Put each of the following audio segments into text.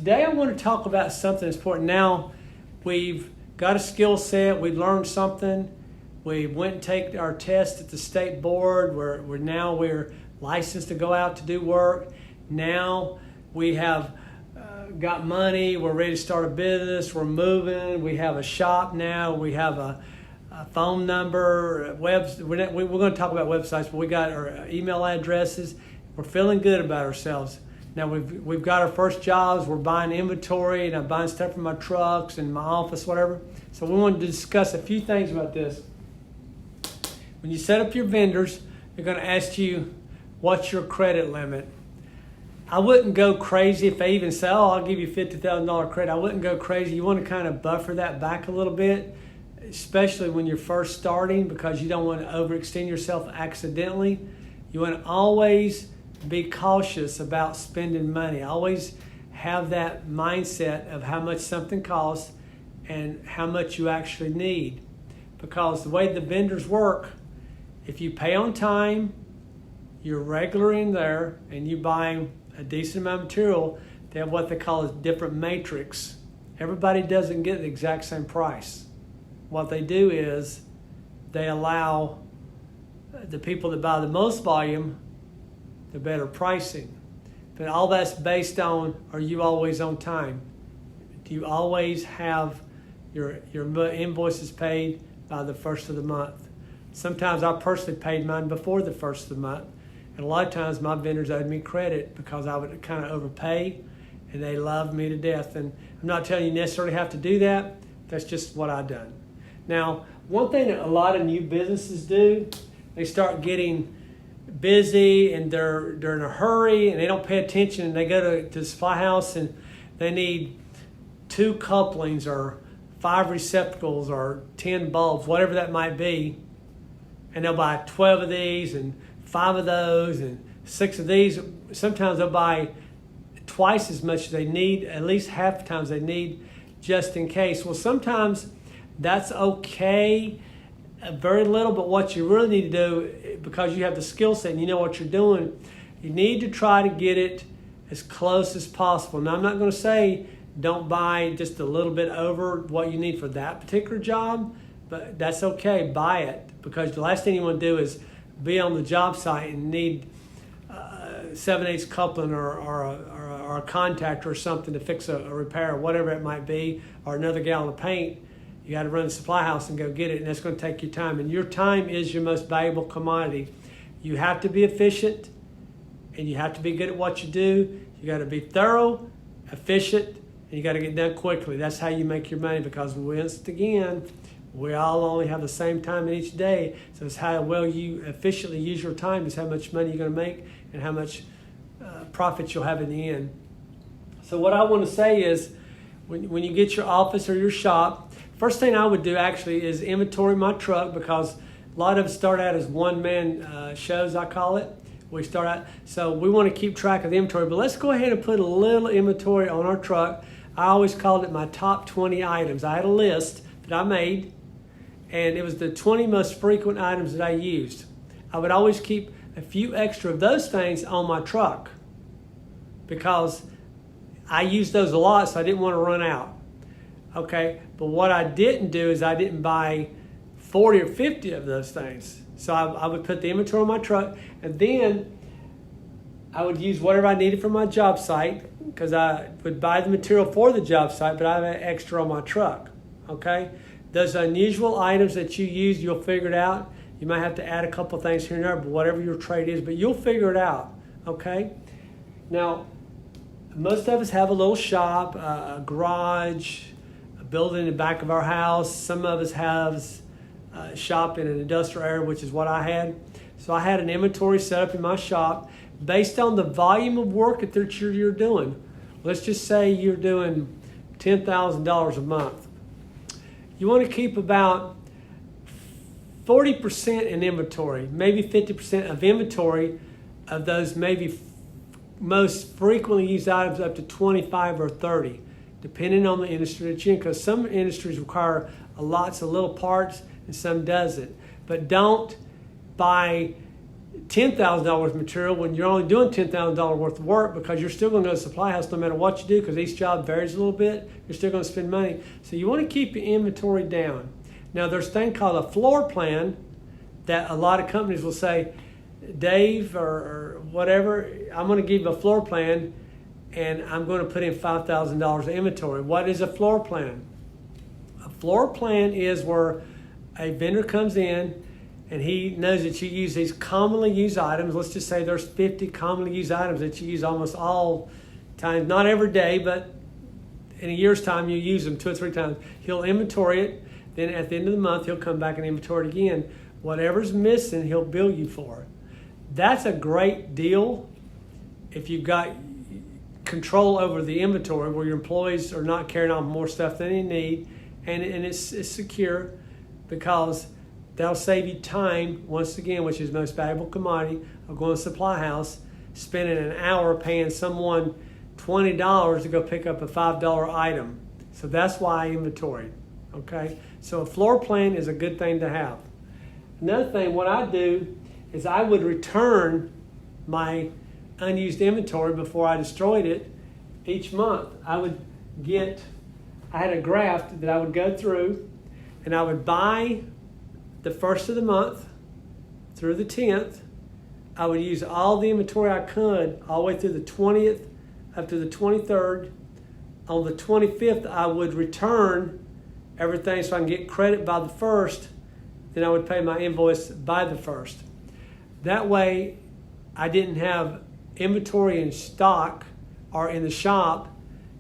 today I want to talk about something that's important. Now, we've got a skill set, we've learned something, we went and take our test at the state board, we're licensed to go out to do work. Now we have got money, we're ready to start a business, we're moving, we have a shop now, we have a phone number, we're going to talk about websites, but we got our email addresses. We're feeling good about ourselves. Now we've got our first jobs, we're buying inventory, and I'm buying stuff for my trucks and my office, whatever. So we wanted to discuss a few things about this. When you set up your vendors, they're going to ask you, what's your credit limit? I wouldn't go crazy if they even say, oh, I'll give you $50,000 credit. I wouldn't go crazy. You want to kind of buffer that back a little bit, especially when you're first starting, because you don't want to overextend yourself accidentally. You want to always be cautious about spending money. Always have that mindset of how much something costs and how much you actually need. Because the way the vendors work, if you pay on time, you're regular in there, and you buy a decent amount of material, they have what they call a different matrix. Everybody doesn't get the exact same price. What they do is they allow the people that buy the most volume the better pricing. But all that's based on, are you always on time? Do you always have your invoices paid by the first of the month? Sometimes I personally paid mine before the first of the month. And a lot of times my vendors owed me credit because I would kind of overpay, and they loved me to death. And I'm not telling you necessarily have to do that. That's just what I've done. Now, one thing that a lot of new businesses do, they start getting busy and they're in a hurry and they don't pay attention, and they go to the supply house and they need 2 couplings or 5 receptacles or 10 bulbs, whatever that might be, and they'll buy 12 of these and 5 of those and 6 of these. Sometimes they'll buy twice as much as they need, at least half the times they need, just in case. Well, sometimes that's okay, very little, but what you really need to do, because you have the skill set and you know what you're doing, you need to try to get it as close as possible. Now, I'm not going to say don't buy just a little bit over what you need for that particular job, but that's okay, buy it, because the last thing you want to do is be on the job site and need 7/8 coupling or a contactor or something to fix a repair, or whatever it might be, or another gallon of paint. You got to run to the supply house and go get it, and that's going to take you time. And your time is your most valuable commodity. You have to be efficient, and you have to be good at what you do. You got to be thorough, efficient, and you got to get done quickly. That's how you make your money, because once again, we all only have the same time in each day. So it's how well you efficiently use your time is how much money you're going to make and how much profit you'll have in the end. So what I want to say is, when you get your office or your shop, first thing I would do actually is inventory my truck, because a lot of us start out as one-man shows, I call it. We start out, so we want to keep track of the inventory, but let's go ahead and put a little inventory on our truck. I always called it my top 20 items. I had a list that I made, and it was the 20 most frequent items that I used. I would always keep a few extra of those things on my truck, because I used those a lot, so I didn't want to run out. Okay, but what I didn't do is I didn't buy 40 or 50 of those things. So I would put the inventory on my truck, and then I would use whatever I needed for my job site, because I would buy the material for the job site, but I have extra on my truck. Okay, those unusual items that you use, you'll figure it out. You might have to add a couple things here and there, but whatever your trade is, but you'll figure it out. Okay, now most of us have a little shop, a garage, building in the back of our house. Some of us have a shop in an industrial area, which is what I had. So I had an inventory set up in my shop based on the volume of work that you're doing. Let's just say you're doing $10,000 a month. You want to keep about 40% in inventory, maybe 50% of inventory of those maybe most frequently used items, up to 25 or 30. Depending on the industry that you're in, because some industries require lots of little parts and some doesn't. But don't buy $10,000 worth of material when you're only doing $10,000 worth of work, because you're still going to go to the supply house no matter what you do, because each job varies a little bit. You're still going to spend money. So you want to keep your inventory down. Now, there's a thing called a floor plan that a lot of companies will say, Dave or whatever, I'm going to give you a floor plan and I'm going to put in $5,000 of inventory. What is a floor plan? A floor plan is where a vendor comes in and he knows that you use these commonly used items. Let's just say there's 50 commonly used items that you use almost all times, not every day, but in a year's time you use them 2 or 3 times. He'll inventory it. Then at the end of the month, he'll come back and inventory it again. Whatever's missing, he'll bill you for it. That's a great deal if you've got control over the inventory, where your employees are not carrying on more stuff than they need, and it's secure, because that'll save you time, once again, which is the most valuable commodity, of going to the supply house, spending an hour paying someone $20 to go pick up a $5 item. So that's why I inventory. Okay? So a floor plan is a good thing to have. Another thing, what I do is I would return my unused inventory before I destroyed it each month. I had a graph that I would go through, and I would buy the first of the month through the 10th. I would use all the inventory I could all the way through the 20th up to the 23rd. On the 25th, I would return everything so I can get credit by the 1st. Then I would pay my invoice by the 1st. That way, I didn't have inventory in stock or in the shop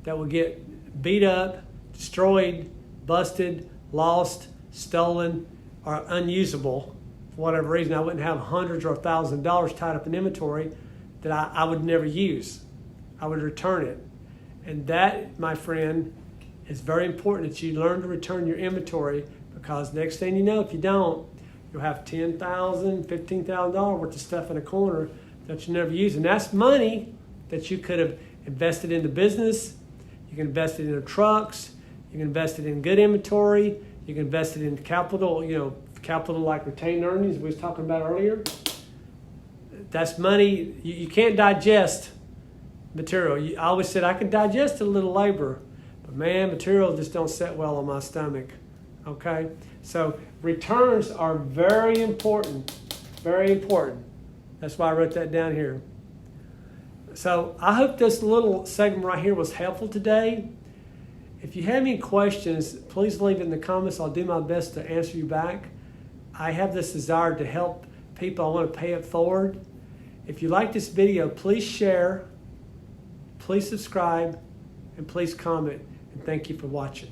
that would get beat up, destroyed, busted, lost, stolen, or unusable for whatever reason. I wouldn't have hundreds or $1,000s tied up in inventory that I would never use. I would return it. And that, my friend, is very important that you learn to return your inventory, because next thing you know, if you don't, you'll have $10,000, $15,000 worth of stuff in a corner that you never use. And that's money that you could have invested in the business. You can invest it in the trucks. You can invest it in good inventory. You can invest it in capital, capital like retained earnings we was talking about earlier. That's money. You can't digest material. I always said I can digest a little labor, but man, material just don't sit well on my stomach. Okay? So returns are very important. Very important. That's why I wrote that down here. So I hope this little segment right here was helpful today. If you have any questions, please leave it in the comments. I'll do my best to answer you back. I have this desire to help people. I want to pay it forward. If you like this video, please share, please subscribe, and please comment. And thank you for watching.